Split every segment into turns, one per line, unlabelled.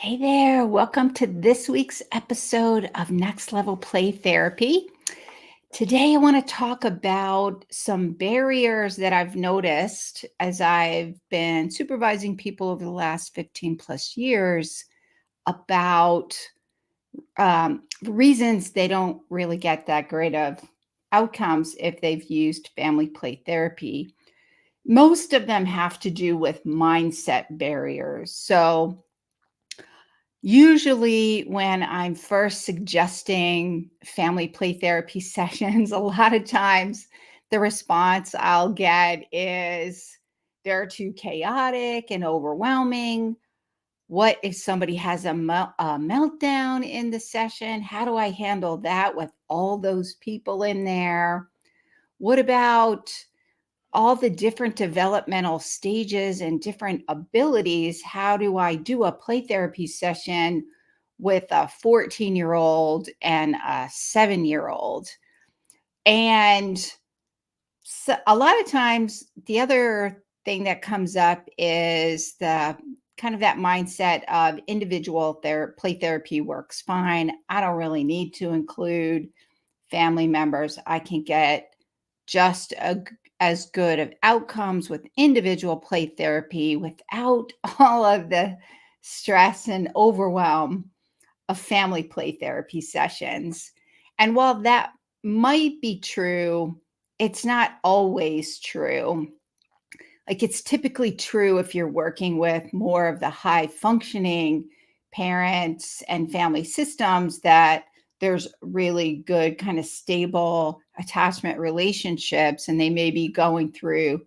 Hey there, welcome to this week's episode of Next Level Play Therapy. Today, I want to talk about some barriers that I've noticed as I've been supervising people over the last 15 plus years about reasons they don't really get that great of outcomes if they've used family play therapy. Most of them have to do with mindset barriers. So, usually, when I'm first suggesting family play therapy sessions, a lot of times the response I'll get is they're too chaotic and overwhelming. What if somebody has a meltdown in the session? How do I handle that with all those people in there? What about all the different developmental stages and different abilities? How do I do a play therapy session with a 14-year-old and a 7-year-old? And so a lot of times, the other thing that comes up is the kind of that mindset of play therapy works fine. I don't really need to include family members. I can get just as good of outcomes with individual play therapy without all of the stress and overwhelm of family play therapy sessions. And while that might be true, it's not always true. Like, it's typically true if you're working with more of the high functioning parents and family systems, that there's really good kind of stable attachment relationships, and they may be going through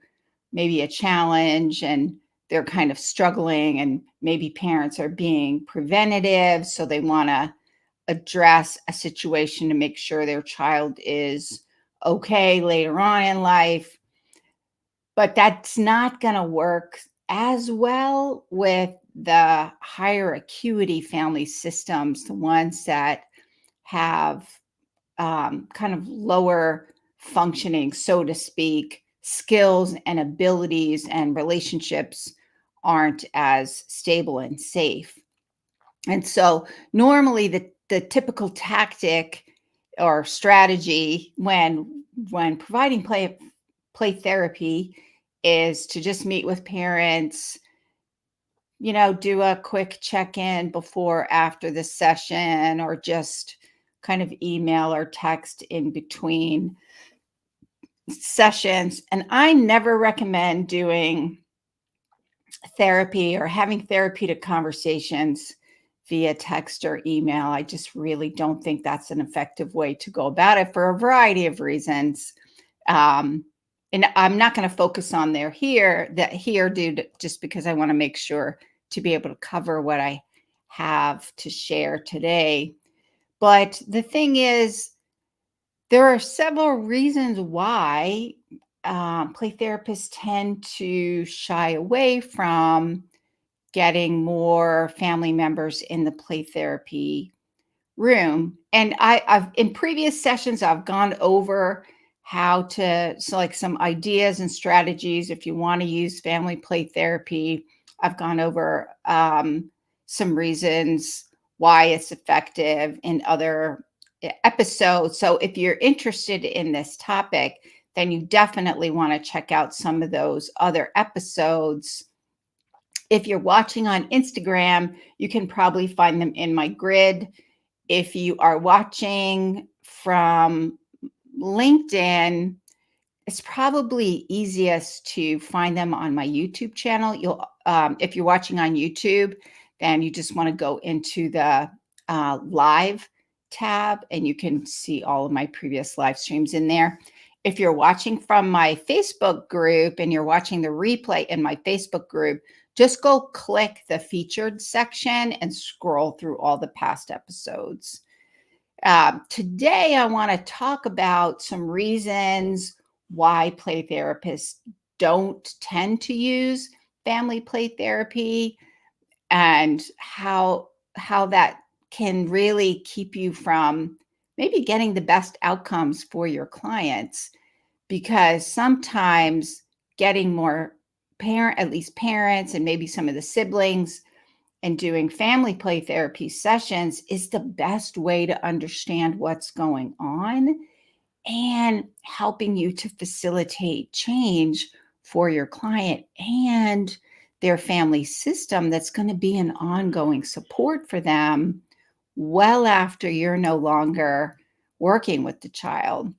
maybe a challenge and they're kind of struggling, and maybe parents are being preventative, so they want to address a situation to make sure their child is okay later on in life. But that's not going to work as well with the higher acuity family systems, the ones that have kind of lower functioning, so to speak, skills and abilities, and relationships aren't as stable and safe. And so, normally, the typical tactic or strategy when providing play therapy is to just meet with parents, do a quick check-in before, after the session, or just kind of email or text in between sessions. And I never recommend doing therapy or having therapeutic conversations via text or email. I just really don't think that's an effective way to go about it for a variety of reasons. Um, and I'm not going to focus on just because I want to make sure to be able to cover what I have to share today. But the thing is, there are several reasons why play therapists tend to shy away from getting more family members in the play therapy room. And I've in previous sessions, I've gone over how to select some ideas and strategies if you want to use family play therapy. I've gone over some reasons why it's effective in other episodes. So if you're interested in this topic, then you definitely want to check out some of those other episodes. If you're watching on Instagram, you can probably find them in my grid. If you are watching from LinkedIn, it's probably easiest to find them on my YouTube channel. If you're watching on YouTube, then you just want to go into the live tab, and you can see all of my previous live streams in there. If you're watching from my Facebook group and you're watching the replay in my Facebook group, just go click the featured section and scroll through all the past episodes. Today, I want to talk about some reasons why play therapists don't tend to use family play therapy, and how that can really keep you from maybe getting the best outcomes for your clients. Because sometimes getting more at least parents and maybe some of the siblings and doing family play therapy sessions is the best way to understand what's going on and helping you to facilitate change for your client and their family system that's going to be an ongoing support for them well after you're no longer working with the child.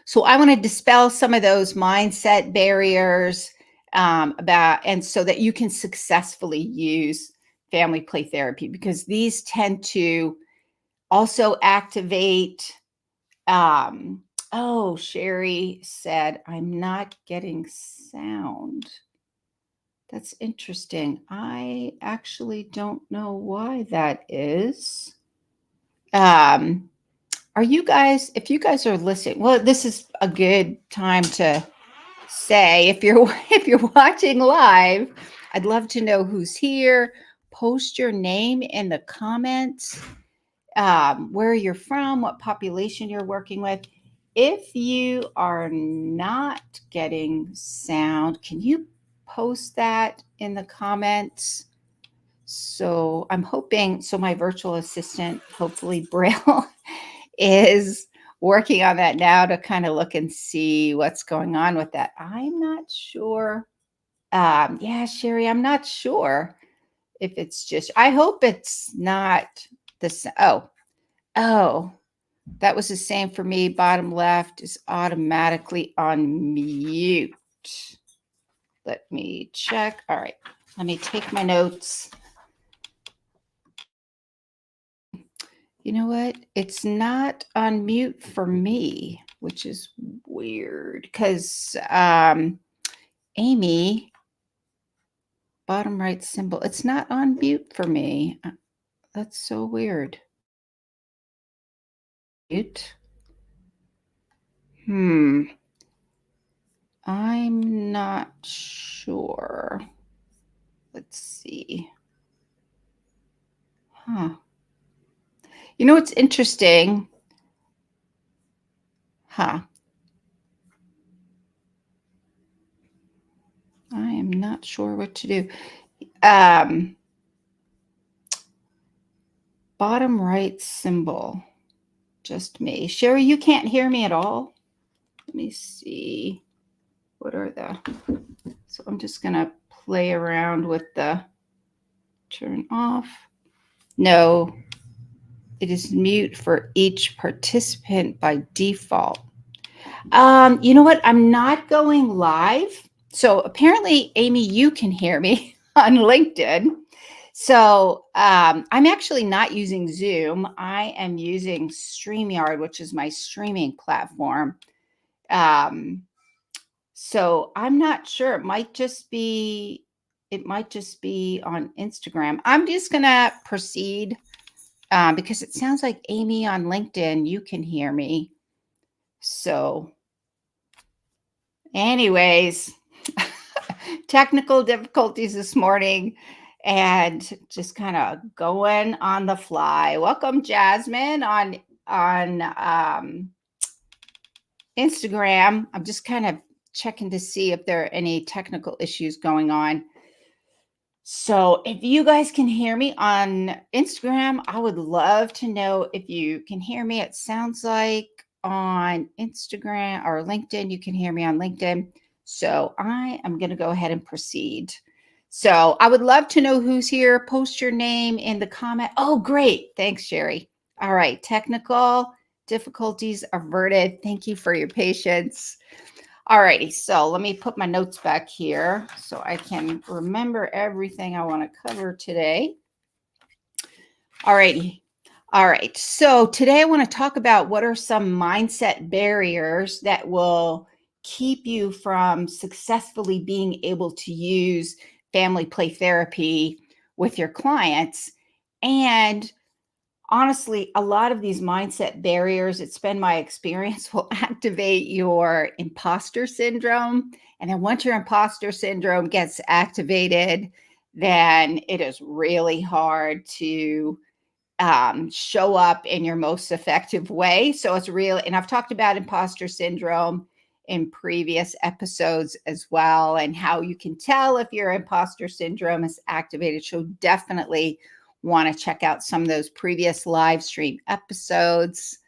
So I want to dispel some of those mindset barriers about, and so that you can successfully use family play therapy, because these tend to also activate. Um, oh, Sherry said, I'm not getting sound. That's interesting. I actually don't know why that is. Um, are you guys, if you guys are listening, well, this is a good time to say, if you're if you're watching live, I'd love to know who's here. Post your name in the comments, where you're from, what population you're working with. If you are not getting sound, can you post that in the comments? So I'm hoping, so my virtual assistant, hopefully Braille, is working on that now to kind of look and see what's going on with that. I'm not sure. Yeah, Sherry, I'm not sure if it's just, I hope it's not this. Oh, that was the same for me. Bottom left is automatically on mute. Let me check. All right, let me take my notes. You know what? It's not on mute for me, which is weird because Amy, bottom right symbol, it's not on mute for me. That's so weird. Mute. I'm not sure. Let's see. You know what's interesting? I am not sure what to do. Bottom right symbol, just me. Sherry, you can't hear me at all? Let me see. What are the, so I'm just going to play around with the turn off. No, it is mute for each participant by default. You know what? I'm not going live. So apparently, Amy, you can hear me on LinkedIn. So I'm actually not using Zoom. I am using StreamYard, which is my streaming platform. So I'm not sure. It might just be on Instagram. I'm just gonna proceed because it sounds like Amy on LinkedIn, you can hear me. So anyways, technical difficulties this morning and just kind of going on the fly. Welcome, Jasmine, on Instagram. I'm just kind of checking to see if there are any technical issues going on. So if you guys can hear me on Instagram, I would love to know if you can hear me. It sounds like on Instagram or LinkedIn, you can hear me on LinkedIn. So I am going to go ahead and proceed. So I would love to know who's here. Post your name in the comment. Oh, great. Thanks, Sherry. All right. Technical difficulties averted. Thank you for your patience. All righty. So let me put my notes back here so I can remember everything I want to cover today. All righty. All right. So today I want to talk about what are some mindset barriers that will keep you from successfully being able to use family play therapy with your clients. And honestly, a lot of these mindset barriers, it's been my experience, will activate your imposter syndrome. And then once your imposter syndrome gets activated, then it is really hard to show up in your most effective way. So it's real. And I've talked about imposter syndrome in previous episodes as well, and how you can tell if your imposter syndrome is activated. So definitely want to check out some of those previous live stream episodes.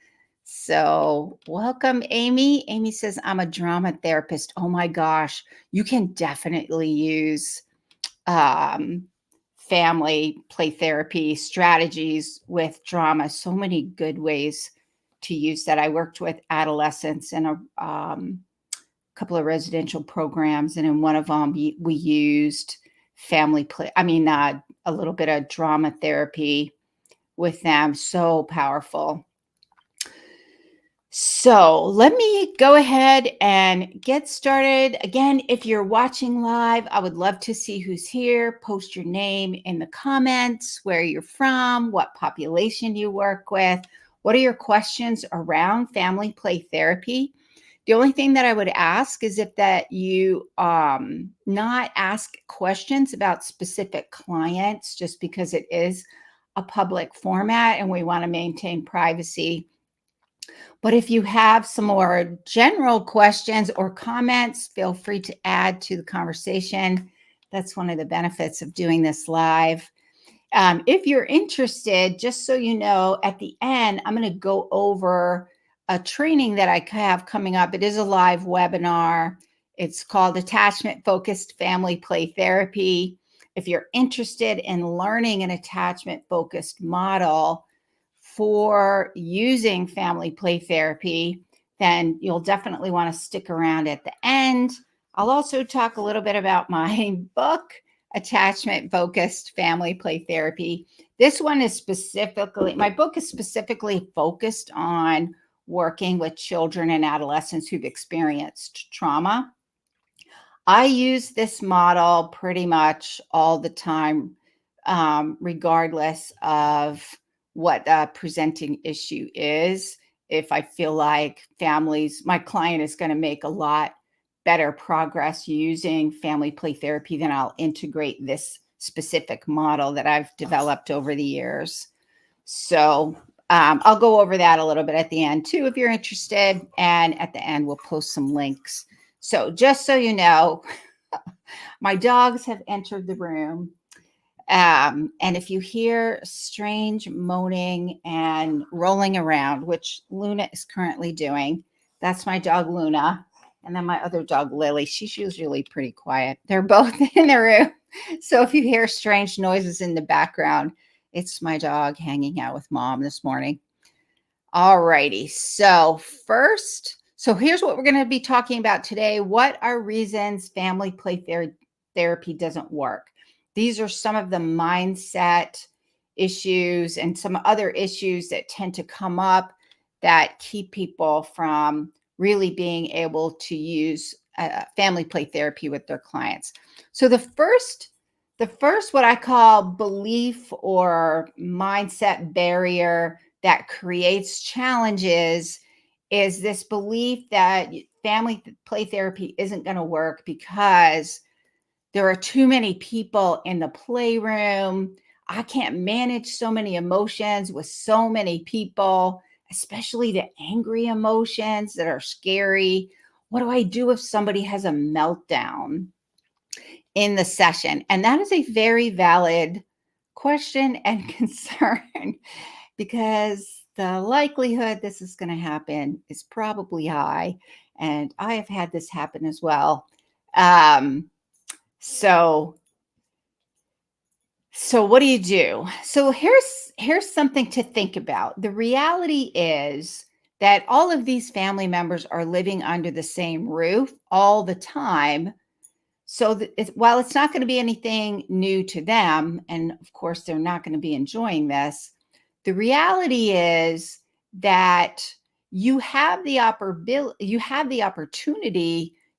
So welcome, Amy. Amy says, I'm a drama therapist. Oh my gosh, you can definitely use family play therapy strategies with drama. So many good ways to use that. I worked with adolescents in a couple of residential programs, and in one of them, we used family play. A little bit of drama therapy with them. So powerful. So let me go ahead and get started. Again, if you're watching live, I would love to see who's here. Post your name in the comments, where you're from, what population you work with. What are your questions around family play therapy? The only thing that I would ask is that you not ask questions about specific clients, just because it is a public format and we want to maintain privacy. But if you have some more general questions or comments, feel free to add to the conversation. That's one of the benefits of doing this live. If you're interested, just so you know, at the end, I'm going to go over a training that I have coming up. It is a live webinar. It's called Attachment Focused Family Play Therapy. If you're interested in learning an attachment focused model for using family play therapy, then you'll definitely want to stick around at the end. I'll also talk a little bit about my book, Attachment Focused Family Play Therapy. This one is my book is specifically focused on working with children and adolescents who've experienced trauma. I use this model pretty much all the time, regardless of what the presenting issue is. If I feel like my client is going to make a lot better progress using family play therapy, then I'll integrate this specific model that I've developed over the years. So I'll go over that a little bit at the end too, if you're interested. And at the end, we'll post some links. So just so you know, my dogs have entered the room. And if you hear strange moaning and rolling around, which Luna is currently doing, that's my dog Luna. And then my other dog, Lily, she's usually pretty quiet. They're both in the room. So if you hear strange noises in the background, it's my dog hanging out with mom this morning. All righty. So here's what we're going to be talking about today. What are reasons family play therapy doesn't work? These are some of the mindset issues and some other issues that tend to come up that keep people from really being able to use family play therapy with their clients. So the first what I call belief or mindset barrier that creates challenges is this belief that family play therapy isn't going to work because there are too many people in the playroom. I can't manage so many emotions with so many people, especially the angry emotions that are scary. What do I do if somebody has a meltdown in the session? And that is a very valid question and concern, because the likelihood this is going to happen is probably high. And I have had this happen as well. So what do you do? So here's something to think about. The reality is that all of these family members are living under the same roof all the time. So while it's not going to be anything new to them, and of course they're not going to be enjoying this, the reality is that you have the opportunity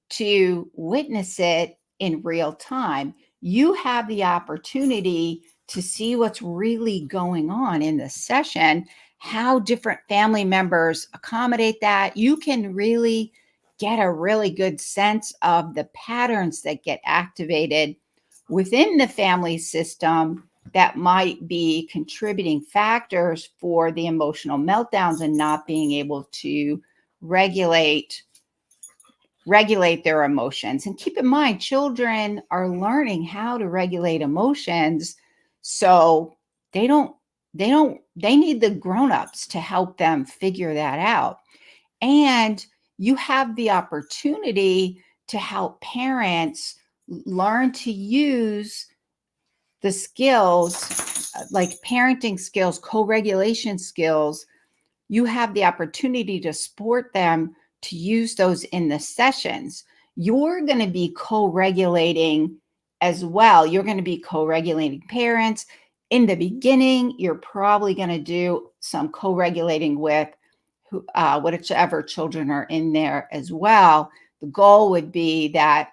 to witness it in real time. You have the opportunity to see what's really going on in the session, how different family members accommodate that. You can really get a really good sense of the patterns that get activated within the family system that might be contributing factors for the emotional meltdowns and not being able to regulate regulate their emotions. And keep in mind, children are learning how to regulate emotions. So they don't, they need the grown-ups to help them figure that out. And you have the opportunity to help parents learn to use the skills, like parenting skills, co-regulation skills. You have the opportunity to support them to use those in the sessions. You're going to be co-regulating as well. You're going to be co-regulating parents. In the beginning, you're probably going to do some co-regulating with whichever children are in there as well. The goal would be that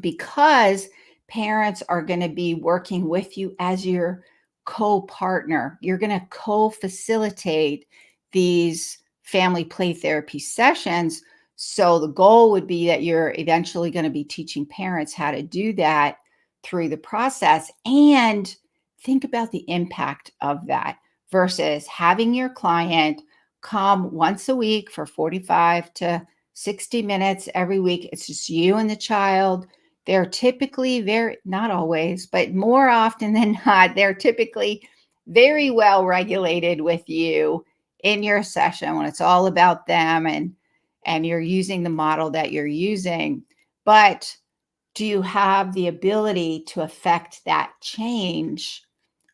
because parents are going to be working with you as your co-partner, you're going to co-facilitate these family play therapy sessions. So the goal would be that you're eventually going to be teaching parents how to do that through the process. And think about the impact of that versus having your client come once a week for 45 to 60 minutes every week. It's just you and the child. They're typically not always, but more often than not, they're typically very well regulated with you in your session when it's all about them and you're using the model that you're using. But do you have the ability to affect that change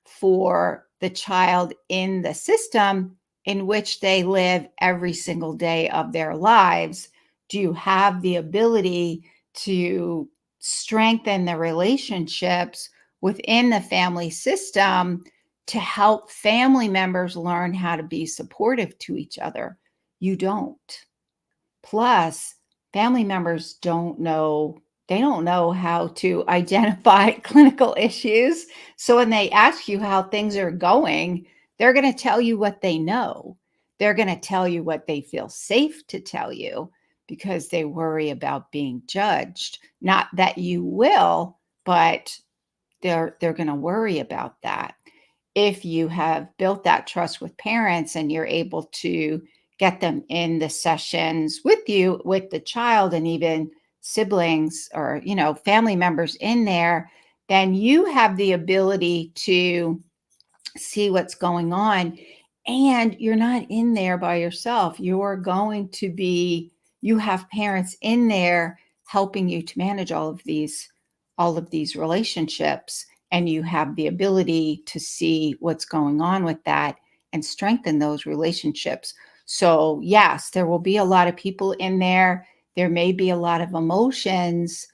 for the child in the system in which they live every single day of their lives? Do you have the ability to strengthen the relationships within the family system to help family members learn how to be supportive to each other? You don't. Plus, family members they don't know how to identify clinical issues. So when they ask you how things are going, they're going to tell you what they know. They're going to tell you what they feel safe to tell you because they worry about being judged. Not that you will, but they're going to worry about that. If you have built that trust with parents and you're able to get them in the sessions with you, with the child, and even siblings or family members in there, then you have the ability to see what's going on, and you're not in there by yourself. You have parents in there helping you to manage all of these relationships, and you have the ability to see what's going on with that and strengthen those relationships. So yes, there will be a lot of people in there. There may be a lot of emotions.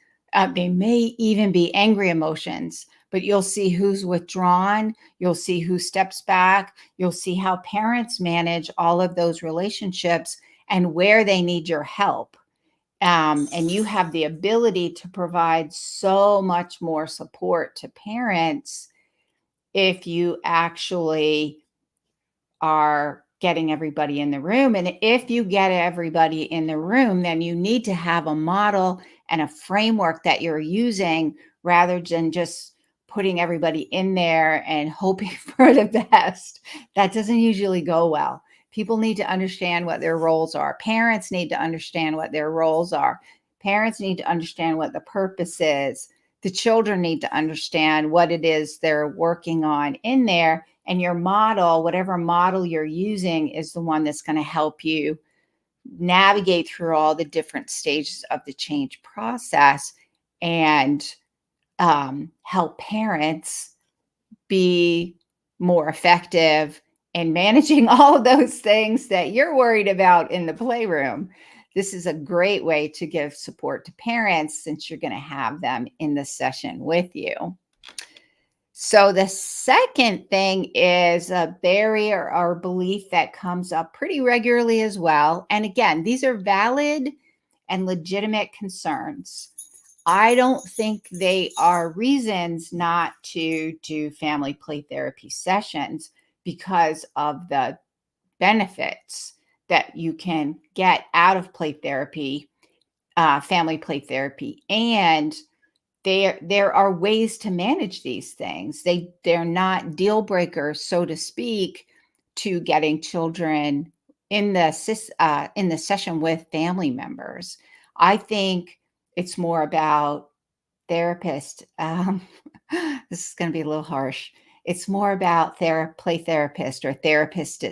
They may even be angry emotions, but you'll see who's withdrawn. You'll see who steps back. You'll see how parents manage all of those relationships and where they need your help. And you have the ability to provide so much more support to parents if you actually are getting everybody in the room. And if you get everybody in the room, then you need to have a model and a framework that you're using rather than just putting everybody in there and hoping for the best. That doesn't usually go well. People need to understand what their roles are. Parents need to understand what their roles are. Parents need to understand what the purpose is. The children need to understand what it is they're working on in there. And your model, whatever model you're using, is the one that's going to help you navigate through all the different stages of the change process and help parents be more effective in managing all of those things that you're worried about in the playroom. This is a great way to give support to parents since you're going to have them in the session with you. So the second thing is a barrier or belief that comes up pretty regularly as well. And again, these are valid and legitimate concerns. I don't think they are reasons not to do family play therapy sessions because of the benefits that you can get out of play therapy, family play therapy. And there are ways to manage these things. They're not deal breakers, so to speak, to getting children in the session with family members. I think it's more about therapist. This is going to be a little harsh. It's more about play therapist or therapist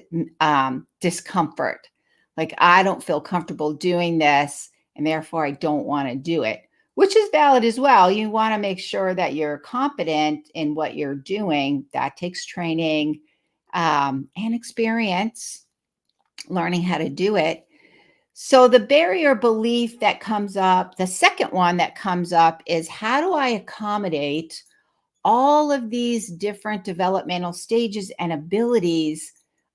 discomfort. Like, I don't feel comfortable doing this, and therefore I don't want to do it, which is valid as well. You want to make sure that you're competent in what you're doing. That takes training and experience, learning how to do it. So the barrier belief that comes up, the second one that comes up is, how do I accommodate all of these different developmental stages and abilities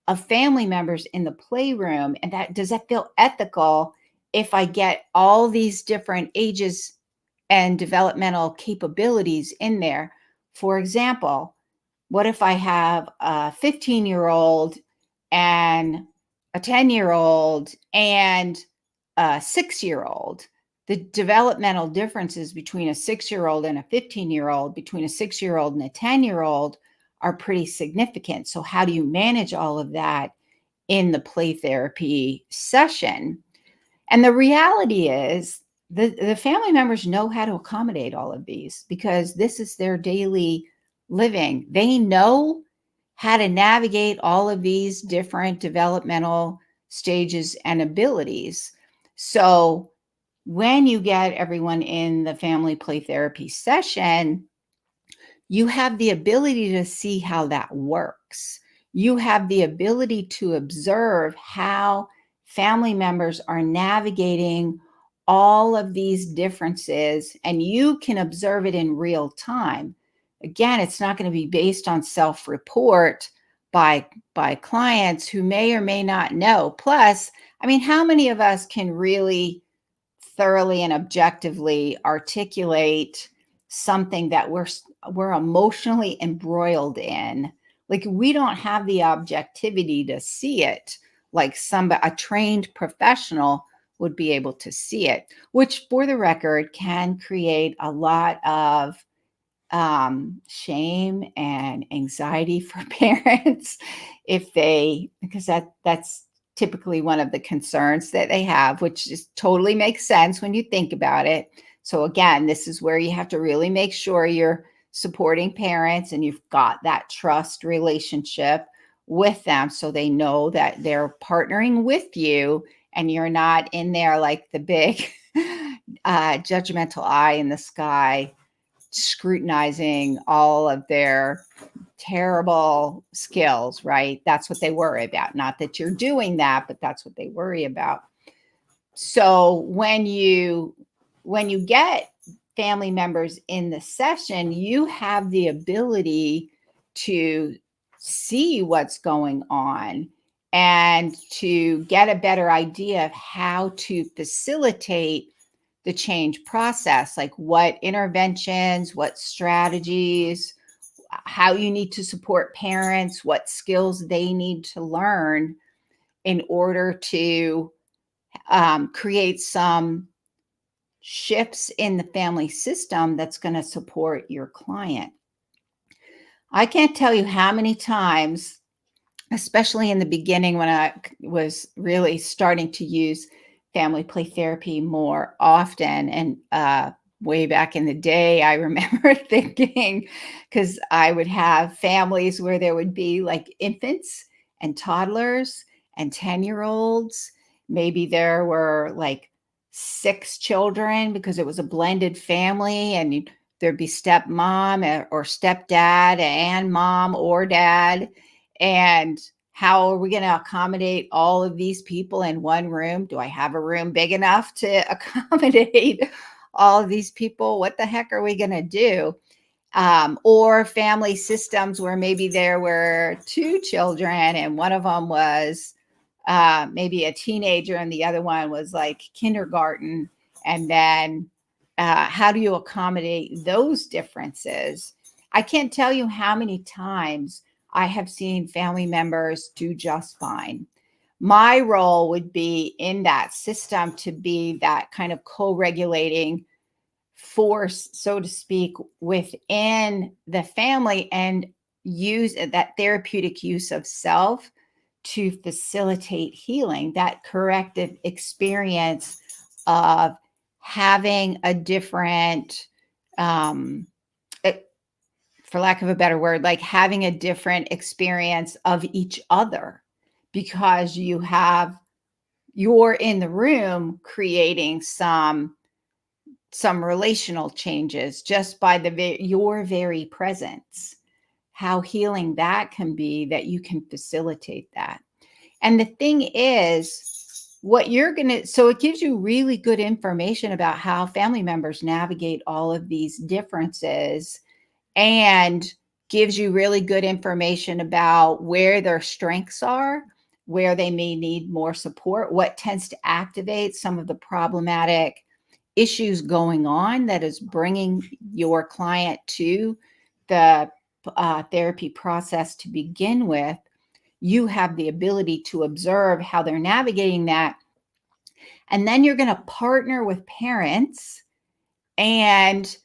of family members in the playroom? And that, does that feel ethical if I get all these different ages and developmental capabilities in there? For example, what if I have a 15-year-old and a 10-year-old and a 6-year-old? The developmental differences between a 6-year-old and a 15-year-old, between a 6-year-old and a 10-year-old, are pretty significant. So how do you manage all of that in the play therapy session? And the reality is, the family members know how to accommodate all of these because this is their daily living. They know how to navigate all of these different developmental stages and abilities. So when you get everyone in the family play therapy session, you have the ability to see how that works. You have the ability to observe how family members are navigating all of these differences, and you can observe it in real time. Again, it's not going to be based on self-report by clients who may or may not know. Plus, I mean, how many of us can really thoroughly and objectively articulate something that we're emotionally embroiled in? Like, we don't have the objectivity to see it like a trained professional would be able to see it, which, for the record, can create a lot of shame and anxiety for parents if they, because that's typically one of the concerns that they have, which just totally makes sense when you think about it. So again, this is where you have to really make sure you're supporting parents and you've got that trust relationship with them, so they know that they're partnering with you and you're not in there like the big judgmental eye in the sky, scrutinizing all of their terrible skills, right? That's what they worry about. Not that you're doing that, but that's what they worry about. So when you get family members in the session, you have the ability to see what's going on and to get a better idea of how to facilitate the change process, like what interventions, what strategies, how you need to support parents, what skills they need to learn in order to create some shifts in the family system that's going to support your client. I can't tell you how many times, especially in the beginning when I was really starting to use family play therapy more often, and way back in the day, I remember thinking, because I would have families where there would be like infants and toddlers and 10-year-olds. Maybe there were like 6 children because it was a blended family, and there'd be stepmom or stepdad and mom or dad. And how are we going to accommodate all of these people in one room? Do I have a room big enough to accommodate all of these people? What the heck are we going to do? Or family systems where maybe there were 2 children and one of them was maybe a teenager and the other one was like kindergarten. And then how do you accommodate those differences? I can't tell you how many times I have seen family members do just fine. My role would be in that system to be that kind of co-regulating force, so to speak, within the family, and use that therapeutic use of self to facilitate healing, that corrective experience of having a different, um, eh, for lack of a better word, like having a different experience of each other because you're in the room creating some relational changes just by your very presence. How healing that can be, that you can facilitate that. And the thing is, what you're going to, so it gives you really good information about how family members navigate all of these differences, and gives you really good information about where their strengths are, where they may need more support, what tends to activate some of the problematic issues going on that is bringing your client to the therapy process to begin with. You have the ability to observe how they're navigating that. And then you're going to partner with parents and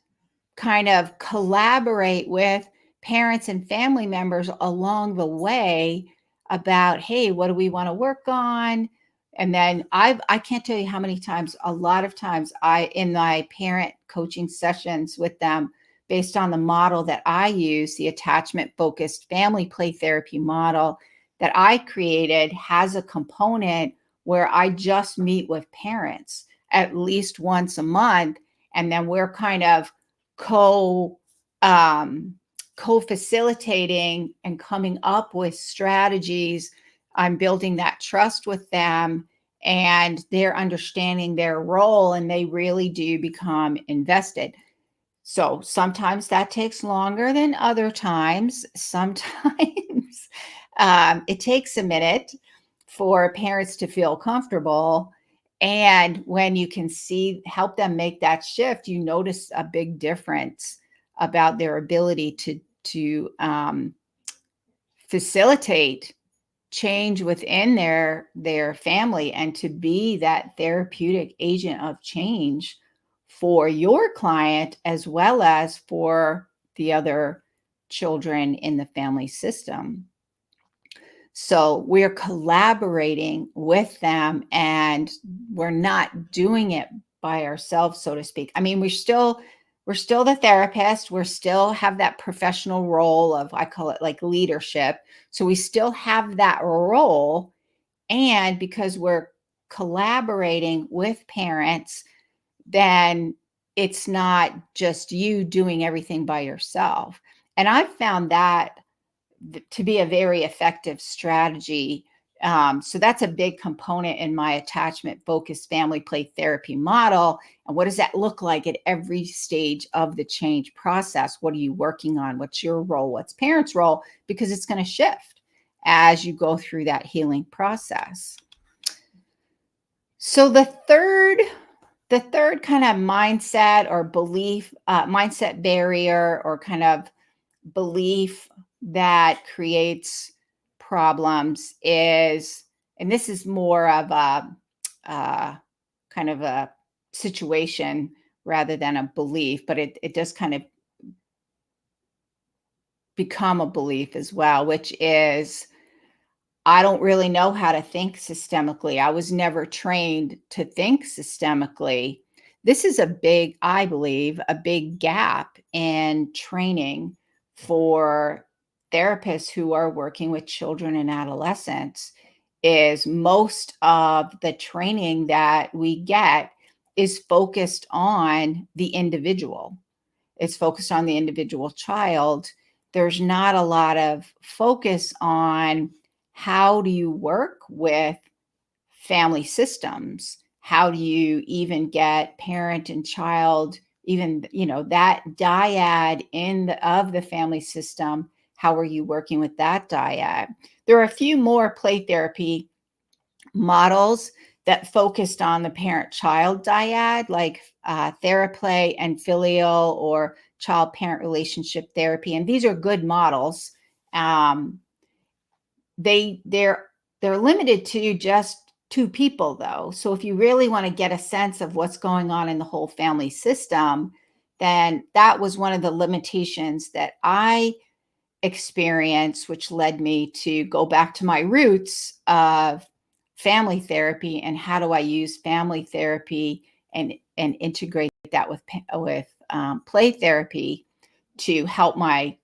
kind of collaborate with parents and family members along the way about, hey, what do we want to work on? And then I can't tell you how many times, a lot of times in my parent coaching sessions with them, based on the model that I use, the attachment focused family play therapy model that I created, has a component where I just meet with parents at least once a month. And then we're kind of co um, co-facilitating and coming up with strategies. I'm building that trust with them, and they're understanding their role, and they really do become invested. So sometimes that takes longer than other times. Sometimes it takes a minute for parents to feel comfortable. And when you can help them make that shift, you notice a big difference about their ability to facilitate change within their family, and to be that therapeutic agent of change for your client as well as for the other children in the family system. So we're collaborating with them, and we're not doing it by ourselves, so to speak. I mean, we're still the therapist. We still have that professional role of, I call it like leadership. So we still have that role. And because we're collaborating with parents, then it's not just you doing everything by yourself. And I've found that to be a very effective strategy. So that's a big component in my attachment focused family play therapy model. And what does that look like at every stage of the change process? What are you working on? What's your role? What's parents' role? Because it's going to shift as you go through that healing process. So the third kind of mindset or belief, mindset barrier or kind of belief that creates problems is, and this is more of a kind of a situation rather than a belief, but it does kind of become a belief as well, which is, I don't really know how to think systemically. I was never trained to think systemically. This is I believe, a big gap in training for therapists who are working with children and adolescents. Is most of the training that we get is focused on the individual. It's focused on the individual child. There's not a lot of focus on how do you work with family systems? How do you even get parent and child, even, that dyad of the family system? How are you working with that dyad? There are a few more play therapy models that focused on the parent-child dyad, like theraplay and filial or child-parent relationship therapy, and these are good models. Um, they're limited to just two people, though. So if you really want to get a sense of what's going on in the whole family system, then that was one of the limitations that I experience, which led me to go back to my roots of family therapy and how do I use family therapy and and integrate that with play therapy to help my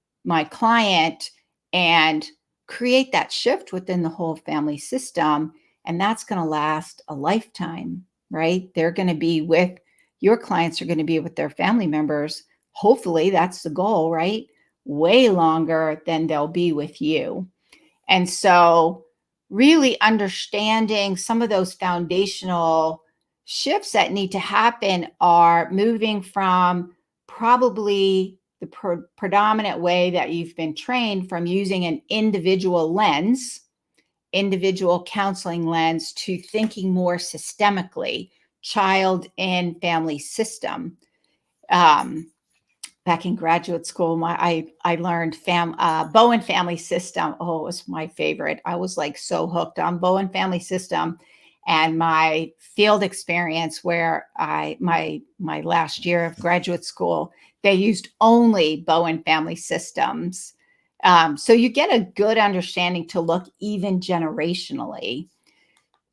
client and create that shift within the whole family system. And that's going to last a lifetime, right? They're going to be with your clients are going to be with their family members. Hopefully, that's the goal, right? Way longer than they'll be with you. And so, really understanding some of those foundational shifts that need to happen are moving from probably the predominant way that you've been trained from using an individual lens, individual counseling lens, to thinking more systemically, child and family system. Um, Back in graduate school, I learned Bowen family system. Oh, it was my favorite. I was like so hooked on Bowen family system, and my field experience where my last year of graduate school, they used only Bowen family systems. So you get a good understanding to look even generationally.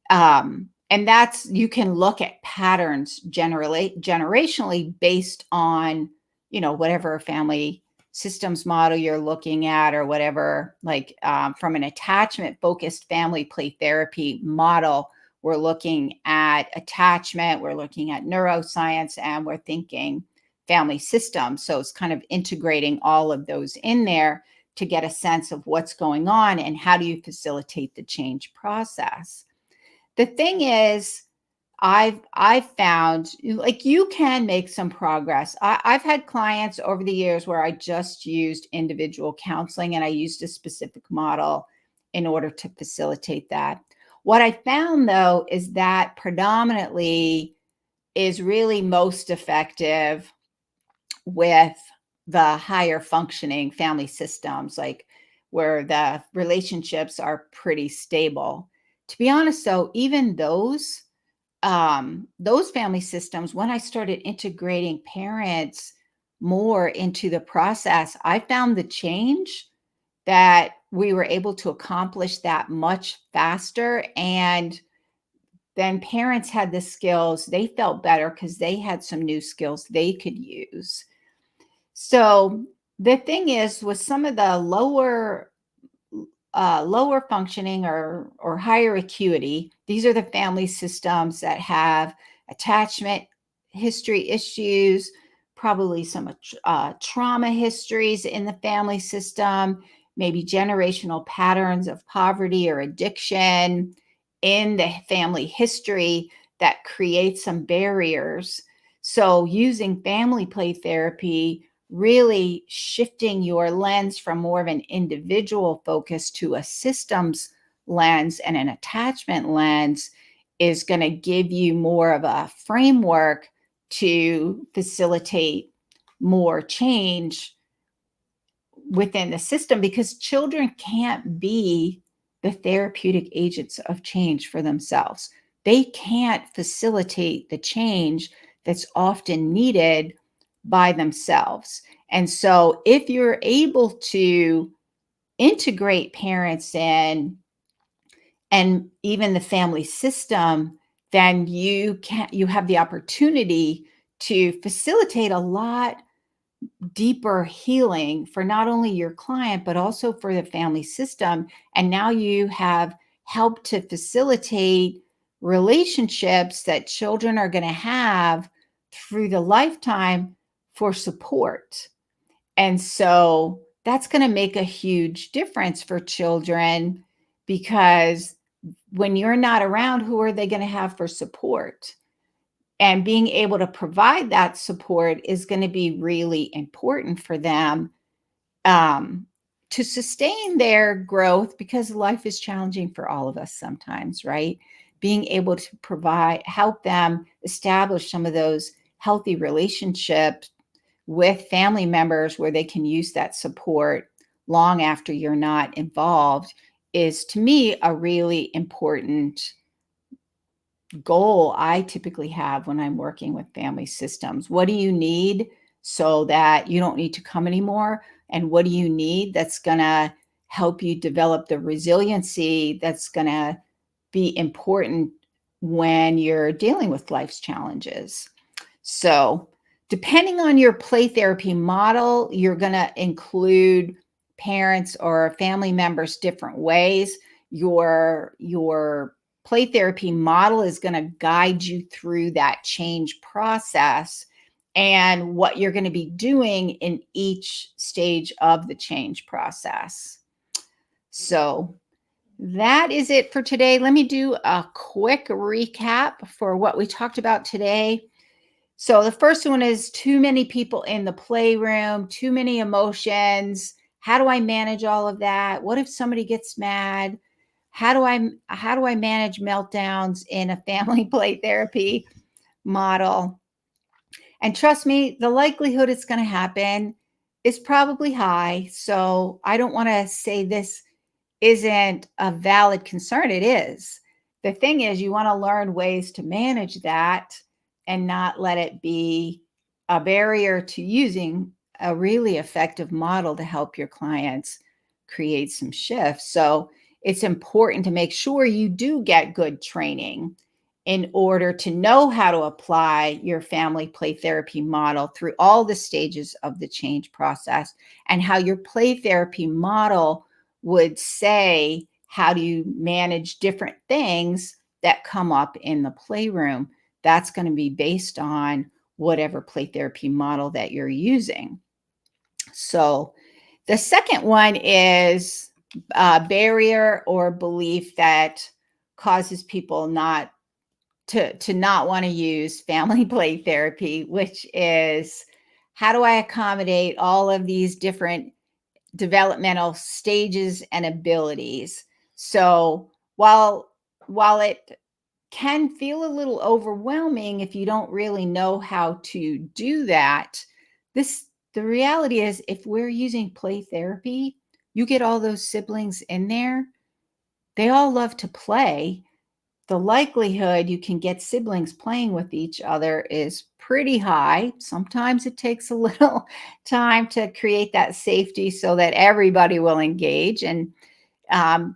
And that's, you can look at patterns generationally based on, whatever family systems model you're looking at, or whatever, like from an attachment focused family play therapy model, we're looking at attachment, we're looking at neuroscience, and we're thinking family systems. So it's kind of integrating all of those in there to get a sense of what's going on and how do you facilitate the change process. The thing is, I've found, like, you can make some progress. I've had clients over the years where I just used individual counseling and I used a specific model in order to facilitate that. What I found, though, is that predominantly is really most effective with the higher functioning family systems, like where the relationships are pretty stable. To be honest, though, even those family systems, when I started integrating parents more into the process, I found the change that we were able to accomplish that much faster. And then parents had the skills, they felt better because they had some new skills they could use. So the thing is, with some of the lower functioning or higher acuity, these are the family systems that have attachment history issues, probably some trauma histories in the family system, maybe generational patterns of poverty or addiction in the family history that create some barriers. So using family play therapy, really shifting your lens from more of an individual focus to a systems lens and an attachment lens, is going to give you more of a framework to facilitate more change within the system, because children can't be the therapeutic agents of change for themselves. They can't facilitate the change that's often needed by themselves. And so if you're able to integrate parents in, and even the family system, then you have the opportunity to facilitate a lot deeper healing for not only your client, but also for the family system. And now you have helped to facilitate relationships that children are going to have through the lifetime for support. And so that's going to make a huge difference for children, because when you're not around, who are they going to have for support? And being able to provide that support is going to be really important for them, to sustain their growth, because life is challenging for all of us sometimes, right? Being able to help them establish some of those healthy relationships with family members where they can use that support long after you're not involved, is, to me, a really important goal I typically have when I'm working with family systems. What do you need so that you don't need to come anymore? And what do you need that's going to help you develop the resiliency that's going to be important when you're dealing with life's challenges? So, depending on your play therapy model, you're going to include parents or family members different ways. Your play therapy model is going to guide you through that change process and what you're going to be doing in each stage of the change process. So, that is it for today. Let me do a quick recap for what we talked about today. So the first one is too many people in the playroom, too many emotions. How do I manage all of that? What if somebody gets mad? How do I manage meltdowns in a family play therapy model? And trust me, the likelihood it's going to happen is probably high. So I don't want to say this isn't a valid concern. It is. The thing is, you want to learn ways to manage that and not let it be a barrier to using a really effective model to help your clients create some shifts. So it's important to make sure you do get good training in order to know how to apply your family play therapy model through all the stages of the change process, and how your play therapy model would say, how do you manage different things that come up in the playroom? That's going to be based on whatever play therapy model that you're using. So the second one is a barrier or belief that causes people not to not want to use family play therapy, which is, how do I accommodate all of these different developmental stages and abilities? So while it can feel a little overwhelming if you don't really know how to do that, the reality is, if we're using play therapy, you get all those siblings in there. They all love to play. The likelihood you can get siblings playing with each other is pretty high. Sometimes it takes a little time to create that safety so that everybody will engage. And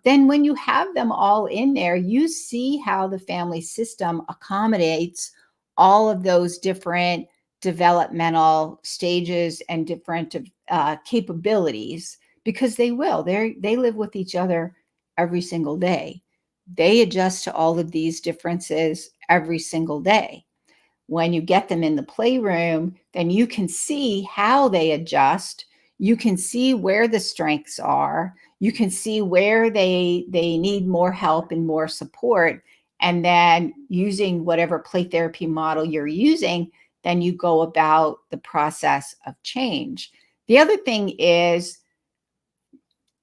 then when you have them all in there, you see how the family system accommodates all of those different developmental stages and different capabilities, because they will. They live with each other every single day. They adjust to all of these differences every single day. When you get them in the playroom, then you can see how they adjust. You can see where the strengths are. You can see where they need more help and more support. And then, using whatever play therapy model you're using, then you go about the process of change. The other thing is,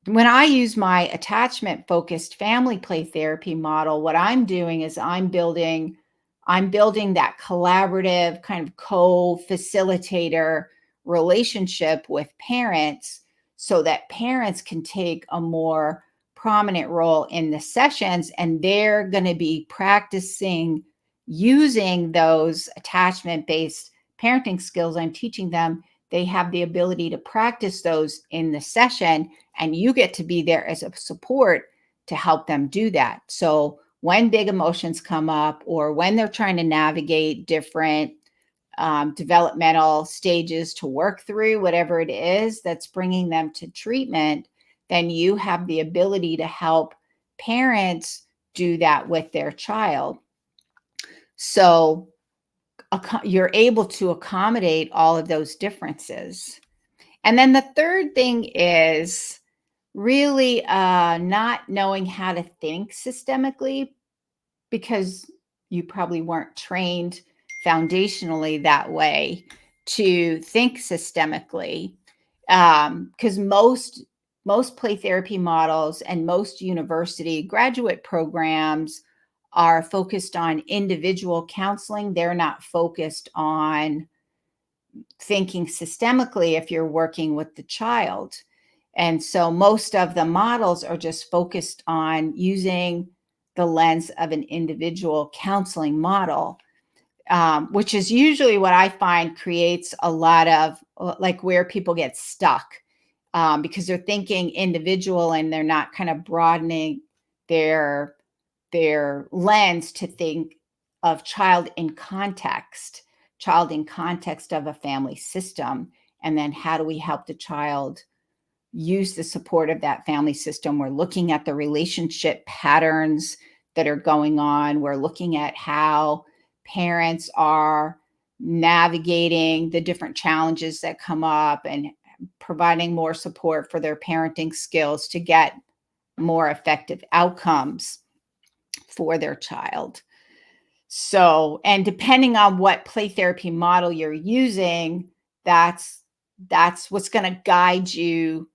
when I use my attachment focused family play therapy model, what I'm doing is I'm building that collaborative kind of co-facilitator relationship with parents, so that parents can take a more prominent role in the sessions, and they're going to be practicing using those attachment based parenting skills I'm teaching them. They have the ability to practice those in the session, and you get to be there as a support to help them do that. So when big emotions come up, or when they're trying to navigate different developmental stages to work through whatever it is that's bringing them to treatment, then you have the ability to help parents do that with their child. So you're able to accommodate all of those differences. And then the third thing is really not knowing how to think systemically, because you probably weren't trained foundationally that way to think systemically. Because most play therapy models and most university graduate programs are focused on individual counseling. They're not focused on thinking systemically if you're working with the child. And so most of the models are just focused on using the lens of an individual counseling model, which is usually what I find creates a lot of like where people get stuck, because they're thinking individual and they're not kind of broadening their lens to think of child in context. child in context of a family system. And then how do we help the child use the support of that family system? We're looking at the relationship patterns that are going on. We're looking at how parents are navigating the different challenges that come up and providing more support for their parenting skills to get more effective outcomes for their child. So, and depending on what play therapy model you're using, that's what's going to guide you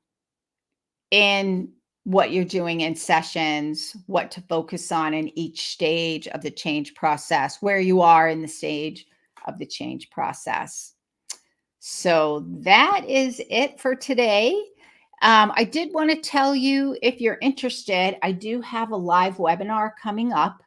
in what you're doing in sessions, what to focus on in each stage of the change process, where you are in the stage of the change process. So that is it for today. I did want to tell you, if you're interested, I do have a live webinar coming up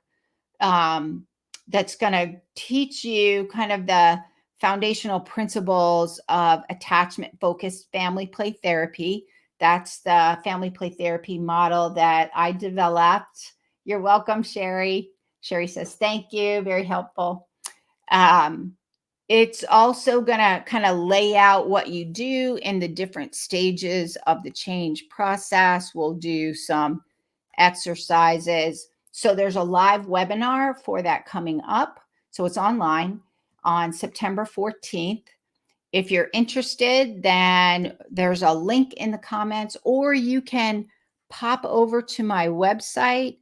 that's going to teach you kind of the foundational principles of attachment-focused family play therapy. That's the family play therapy model that I developed. You're welcome, Sherry. Sherry says, thank you. Very helpful. It's also going to kind of lay out what you do in the different stages of the change process. We'll do some exercises. So there's a live webinar for that coming up. So it's online on September 14th. If you're interested, then there's a link in the comments, or you can pop over to my website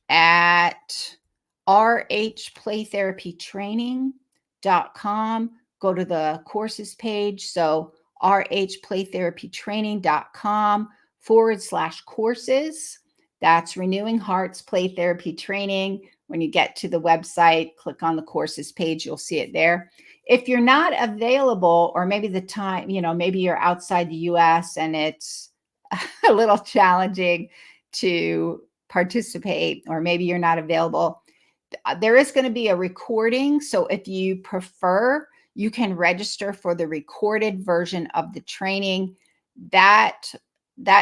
at rhplaytherapytraining.com. Go to the courses page. So rhplaytherapytraining.com/courses. That's Renewing Hearts Play Therapy Training. When you get to the website, click on the courses page, you'll see it there. If you're not available, or maybe the time, maybe you're outside the US and it's a little challenging to participate, or maybe you're not available, there is going to be a recording. So if you prefer, you can register for the recorded version of the training. That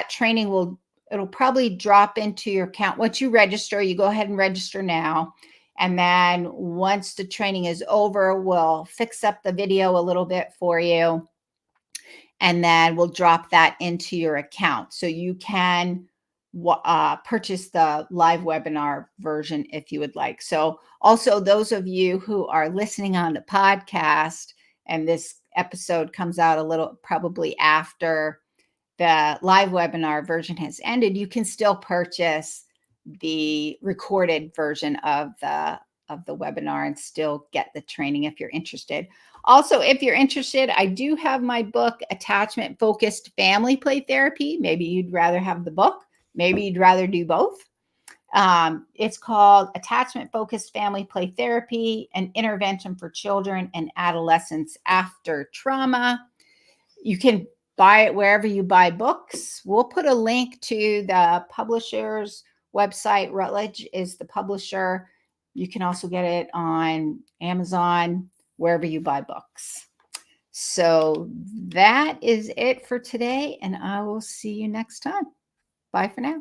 training it'll probably drop into your account. Once you register, you go ahead and register now. And then once the training is over, we'll fix up the video a little bit for you. And then we'll drop that into your account. So you can purchase the live webinar version if you would like. So also, those of you who are listening on the podcast, and this episode comes out a little probably after the live webinar version has ended, you can still purchase the recorded version of the webinar and still get the training if you're interested. Also, if you're interested, I do have my book, Attachment Focused Family Play Therapy. Maybe you'd rather have the book. Maybe you'd rather do both. It's called Attachment Focused Family Play Therapy, an intervention for children and adolescents after trauma. You can buy it wherever you buy books. We'll put a link to the publisher's website. Routledge is the publisher. You can also get it on Amazon, wherever you buy books. So that is it for today, and I will see you next time. Bye for now.